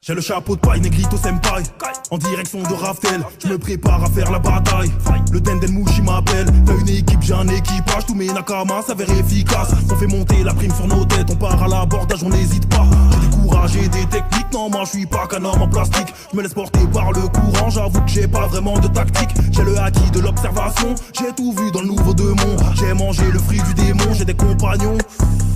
J'ai le chapeau de paille, Negrito Senpai. En direction de Raftel, je me prépare à faire la bataille. Le Denden Mouchi m'appelle. T'as une équipe, j'ai un équipage. Tous mes nakamas s'avèrent efficaces. On fait monter la prime sur nos têtes. On part à l'abordage, on n'hésite pas. J'ai des courages et des techniques. Non, moi je suis pas qu'un homme en plastique. Je me laisse porter par le courant. J'avoue que j'ai pas vraiment de tactique. J'ai le acquis de l'observation. J'ai tout vu dans le nouveau Demon. J'ai mangé le fruit du démon. J'ai des compagnons.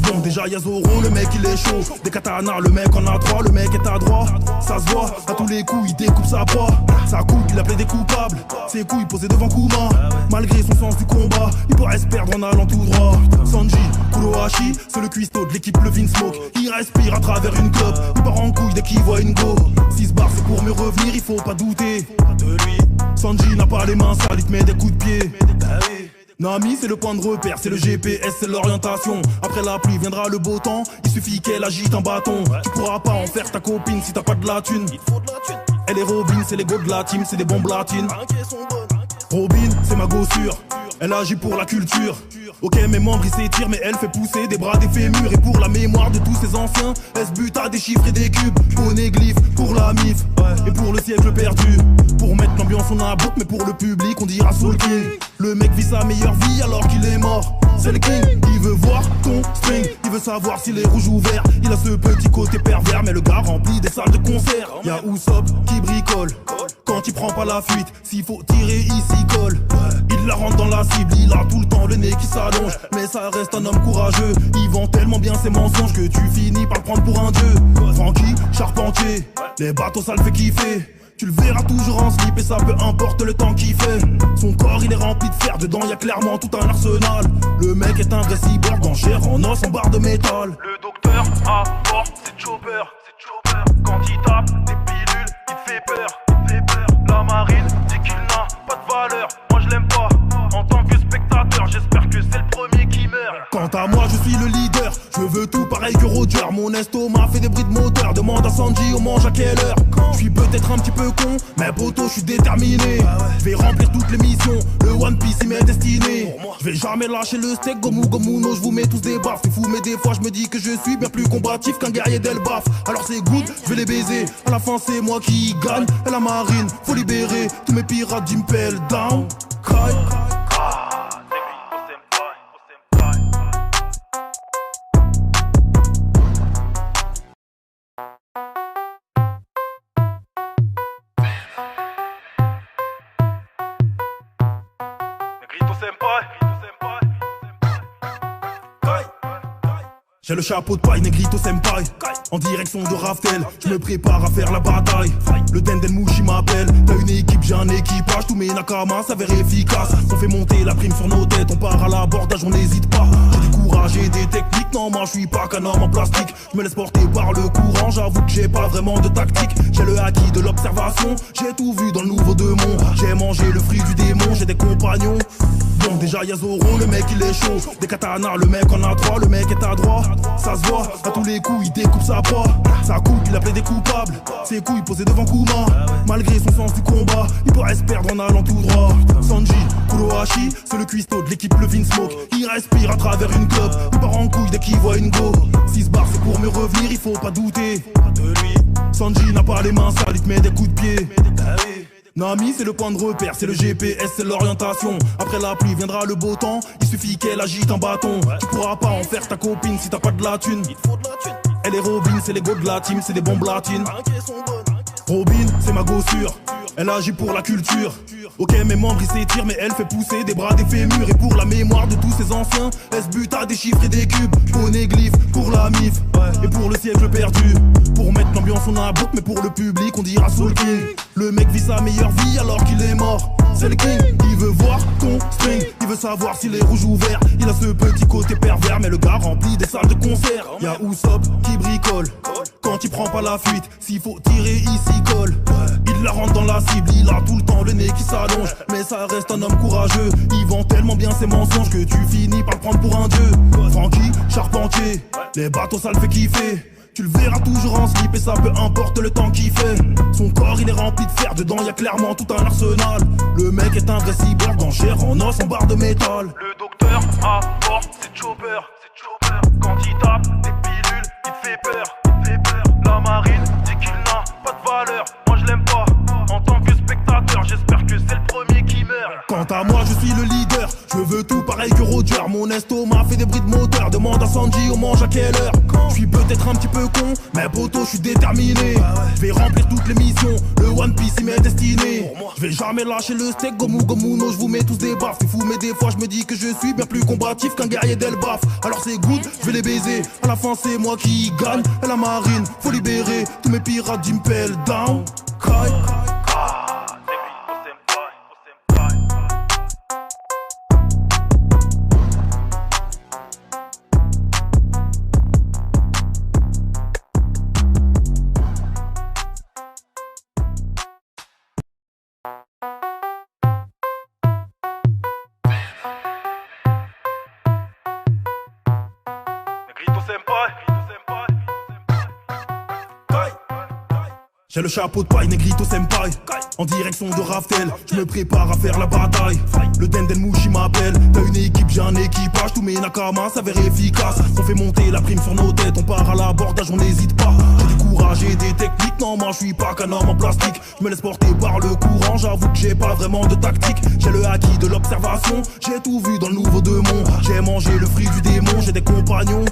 Bon, déjà y'a Zoro, le mec il est chaud. Des katanas, le mec en a 3. Le mec est à droite. Ça se voit, à tous les coups il découpe sa proie. Sa coupe il appelait des coupables. Ses couilles posées devant Kuma. Malgré son sens du combat, il pourrait se perdre en allant tout droit. Sanji, Kurohashi, c'est le cuistot de l'équipe le Vinsmoke. Il respire à travers une clope. Il part en couille dès qu'il voit une go. 6 bars c'est pour mieux revenir, il faut pas douter de lui. Sanji n'a pas les mains sales, il te met des coups de pied. Nami c'est le point de repère, c'est le GPS, c'est l'orientation. Après la pluie viendra le beau temps. Il suffit qu'elle agite un bâton. Tu pourras pas en faire ta copine si t'as pas de la thune. Elle est Robin, c'est les go de la team, c'est des bombes latines. Robin, c'est ma gossure. Elle agit pour la culture. Ok mes membres ils s'étirent mais elle fait pousser des bras, des fémurs. Et pour la mémoire de tous ces anciens, elle se bute à des chiffres et des cubes. Bonnet glyphe pour la MIF et pour le siècle perdu. Pour mettre l'ambiance on a un mais pour le public on dira Soul King. Le mec vit sa meilleure vie alors qu'il est mort. C'est le king, il veut voir ton string. Il veut savoir s'il est rouge ou vert. Il a ce petit côté pervers mais le gars remplit des salles de concert. Y'a Usopp qui bricole quand il prend pas la fuite. S'il faut tirer il s'y colle. Il la rentre dans la cible, il a tout le temps le nez qui s'allonge. Mais ça reste un homme courageux. Il vend tellement bien ses mensonges que tu finis par le prendre pour un dieu. Francky, charpentier, les bateaux ça le fait kiffer. Tu le verras toujours en slip et ça peu importe le temps qu'il fait. Son corps il est rempli de fer, dedans y'a clairement tout un arsenal. Le mec est un vrai cyborg en chair, en os, en barre de métal. Le docteur à bord, c'est Chopper. Quand il tape des pilules, il te fait peur. La marine dit qu'il n'a pas de valeur. Moi je l'aime pas, en tant que spectateur. J'espère que c'est le premier qui meurt. Quant à moi je suis le leader, je veux tout pareil que Roger. Mon estomac fait des bruits de moteur. Demande à Sanji on mange à quelle heure. Je suis peut-être un petit peu con, mais poto je suis déterminé. Je vais remplir toutes les missions, le One Piece il m'est destiné. Je vais jamais lâcher le steak, Gomu Gomuno, je vous mets tous des baffes. C'est fou mais des fois je me dis que je suis bien plus combatif qu'un guerrier d'Elbaf. Alors c'est good, je vais les baiser, à la fin c'est moi qui gagne. Et la marine, faut libérer tous mes pirates d'Impel Down. Cry. J'ai le chapeau de paille, Negrito Senpai. En direction de Raftel, je me prépare à faire la bataille. Le Denden Mouchi m'appelle. T'as une équipe, j'ai un équipage. Tous mes nakamas s'avèrent efficaces. On fait monter la prime sur nos têtes. On part à l'abordage, on n'hésite pas. J'ai du courage et des techniques. Non, moi je suis pas qu'un homme en plastique. Je me laisse porter par le courant. J'avoue que j'ai pas vraiment de tactique. J'ai le acquis de l'observation. J'ai tout vu dans le nouveau Demon. J'ai mangé le fruit du démon. J'ai des compagnons. Bon, déjà y'a Zoro, le mec il est chaud. Des katanas, le mec en a 3. Le mec est à droite. Ça se voit, à tous les coups il découpe sa proie. Sa coupe il appelait des coupables. Ses couilles posées devant Kuma. Malgré son sens du combat, il pourrait se perdre en allant tout droit. Sanji, Kurohashi, c'est le cuistot de l'équipe le Vinsmoke. Il respire à travers une clope. Il part en couille dès qu'il voit une go. 6 bars c'est pour mieux revenir, il faut pas douter de lui. Sanji n'a pas les mains sales, il te met des coups de pied. Nami c'est le point de repère, c'est le GPS, c'est l'orientation. Après la pluie viendra le beau temps. Il suffit qu'elle agite un bâton. Tu pourras pas en faire ta copine si t'as pas de la thune. Elle est Robin, c'est les go de la team, c'est des bombes latines. Robin, c'est ma gossure. Elle agit pour la culture. Ok mes membres ils s'étirent mais elle fait pousser des bras, des fémurs. Et pour la mémoire de tous ces anciens, elle se bute à des chiffres et des cubes. Bonnet glyphe pour la MIF et pour le siècle perdu. Pour mettre l'ambiance on a un mais pour le public on dira Soul King. Le mec vit sa meilleure vie alors qu'il est mort. C'est le king, il veut voir ton string. Il veut savoir s'il est rouge ou vert. Il a ce petit côté pervers mais le gars remplit des salles de concert. Y'a Usopp qui bricole quand il prend pas la fuite. S'il faut tirer il s'y colle. Il la rentre dans la cible, il a tout le temps le nez qui s'allonge. Mais ça reste un homme courageux. Il vend tellement bien ses mensonges que tu finis par le prendre pour un dieu. Francky, charpentier, les bateaux ça le fait kiffer. Tu le verras toujours en slip et ça peu importe le temps qu'il fait. Son corps il est rempli de fer, dedans y'a clairement tout un arsenal. Le mec est un vrai cyborg en chair, en os, en barre de métal. Le docteur à bord, c'est Chopper. Quand il tape des pilules, il te fait peur. La marine dit qu'il n'a pas de valeur. Moi je l'aime pas, en tant que spectateur. J'espère que c'est le premier qui meurt. Quant à moi, je suis le leader. Je veux tout pareil que Roger. Mon estomac fait des bruits de moteur. Demande à Sanji, on mange à quelle heure? Je suis peut-être un petit peu con, mais poto, je suis déterminé. Je vais remplir toutes les missions. Le One Piece, il m'est destiné. Je vais jamais lâcher le steak. Gomu Gomuno, je vous mets tous des baffes. C'est fou, mais des fois, je me dis que je suis bien plus combatif qu'un guerrier d'Elbaf. Alors c'est good, je vais les baiser. À la fin, c'est moi qui gagne. Et la marine, faut libérer tous mes pirates d'Impel Down. Kai. J'ai le chapeau de paille, Negrito Senpai. En direction de Raftel, je me prépare à faire la bataille. Le Denden Mushi m'appelle. T'as une équipe, j'ai un équipage. Tous mes nakamas s'avèrent efficaces. On fait monter la prime sur nos têtes. On part à l'abordage, on n'hésite pas. J'ai du courage et des techniques. Non, moi je suis pas qu'un homme en plastique. Je me laisse porter par le courant. J'avoue que j'ai pas vraiment de tactique. J'ai le acquis de l'observation. J'ai tout vu dans le nouveau Demon. J'ai mangé le fruit du démon. J'ai des compagnons.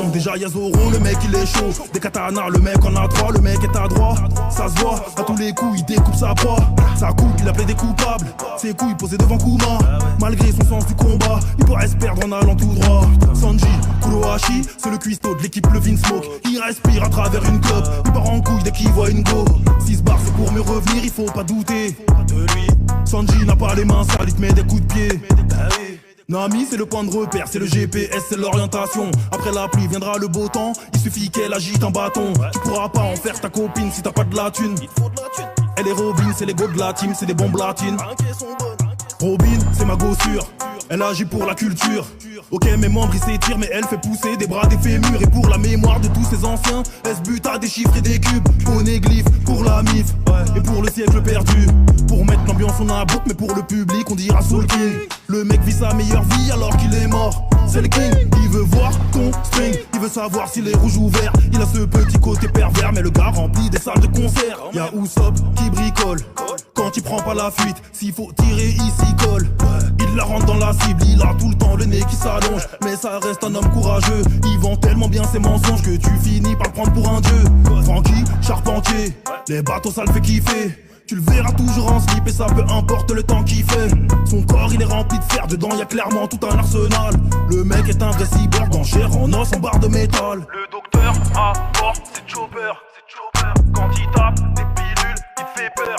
Donc déjà y'a Zoro, le mec il est chaud. Des katanas, le mec en a 3. Le mec est à droit, ça se voit. À tous les coups il découpe sa proie. Sa coupe il appelait des coupables. Ses couilles posées devant Kuma. Malgré son sens du combat, il pourrait se perdre en allant tout droit. Sanji, Kurohashi, c'est le cuistot de l'équipe le Smoke. Il respire à travers une clope. Il part en couille dès qu'il voit une go. 6 bars c'est pour mieux revenir, il faut pas douter de lui. Sanji n'a pas les mains sales, il te met des coups de pied. Nami c'est le point de repère, c'est le GPS, c'est l'orientation. Après la pluie viendra le beau temps. Il suffit qu'elle agite un bâton. Tu pourras pas en faire ta copine si t'as pas de la thune. Elle est Robin, c'est les go de la team, c'est des bombes latines. Robin, c'est ma gossure, elle agit pour la culture. Ok mes membres ils s'étirent mais elle fait pousser des bras des fémurs. Et pour la mémoire de tous ces anciens, elle se bute à des chiffres et des cubes. Poneglyph pour la MIF, et pour le siècle perdu. Pour mettre l'ambiance on a boucle, mais pour le public on dira Soul King. Le mec vit sa meilleure vie alors qu'il est mort. C'est le king, il veut voir ton string. Il veut savoir s'il est rouge ou vert. Il a ce petit côté pervers, mais le gars remplit des salles de concert. Y'a Usopp qui bricole quand il prend pas la fuite. S'il faut tirer, il s'y colle. Il la rentre dans la cible, il a tout le temps le nez qui s'allonge. Mais ça reste un homme courageux. Il vend tellement bien ses mensonges que tu finis par le prendre pour un dieu. Francky, charpentier, les bateaux ça le fait kiffer. Tu le verras toujours en slip et ça peu importe le temps qu'il fait. Son corps il est rempli de fer, dedans y a clairement tout un arsenal. Le mec est un vrai cyborg en chair, en os, en barre de métal. Le docteur à bord, c'est Chopper. Quand il tape des pilules, il te fait peur.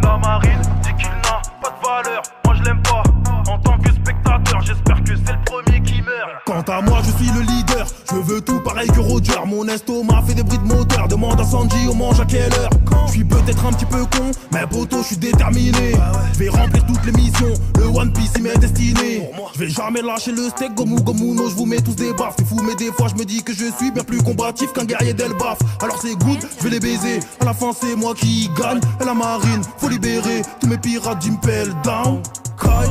La marine dit qu'il n'a pas de valeur. Moi je l'aime pas, en tant que spectateur. J'espère que c'est le premier qui meurt. Quant à moi je suis le leader. Je veux tout pareil que Roger. Mon estomac fait des bruits de moteur. Demande à Sanji, on mange à quelle heure? Je suis peut-être un petit peu con, mais poto, je suis déterminé. Je vais remplir toutes les missions. Le One Piece, il m'est destiné. Je vais jamais lâcher le steak. Gomu Gomuno, je vous mets tous des baffes. C'est fou, mais des fois, je me dis que je suis bien plus combatif qu'un guerrier d'Elbaf. Alors c'est good, je vais les baiser. À la fin, c'est moi qui gagne. Et la marine, faut libérer tous mes pirates d'Impel Down. Kai.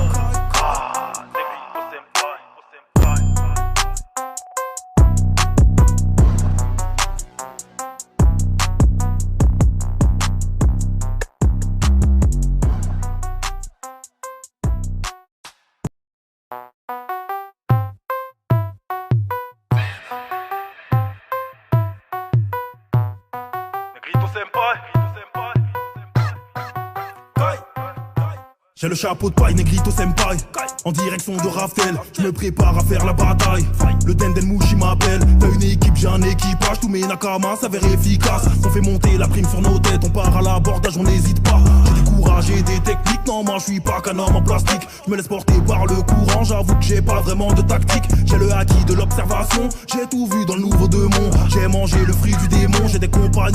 J'ai le chapeau de paille, Negrito Senpai. En direction de Raftel, je me prépare à faire la bataille. Le Denden Mushi m'appelle. T'as une équipe, j'ai un équipage. Tous mes nakamas s'avèrent efficaces. On fait monter la prime sur nos têtes. On part à l'abordage, on n'hésite pas. J'ai du courage et des techniques. Non, moi je suis pas qu'un homme en plastique. Je me laisse porter par le courant. J'avoue que j'ai pas vraiment de tactique. J'ai le acquis de l'observation. J'ai tout vu dans le nouveau Demon. J'ai mangé le fruit du démon. J'ai des compagnons.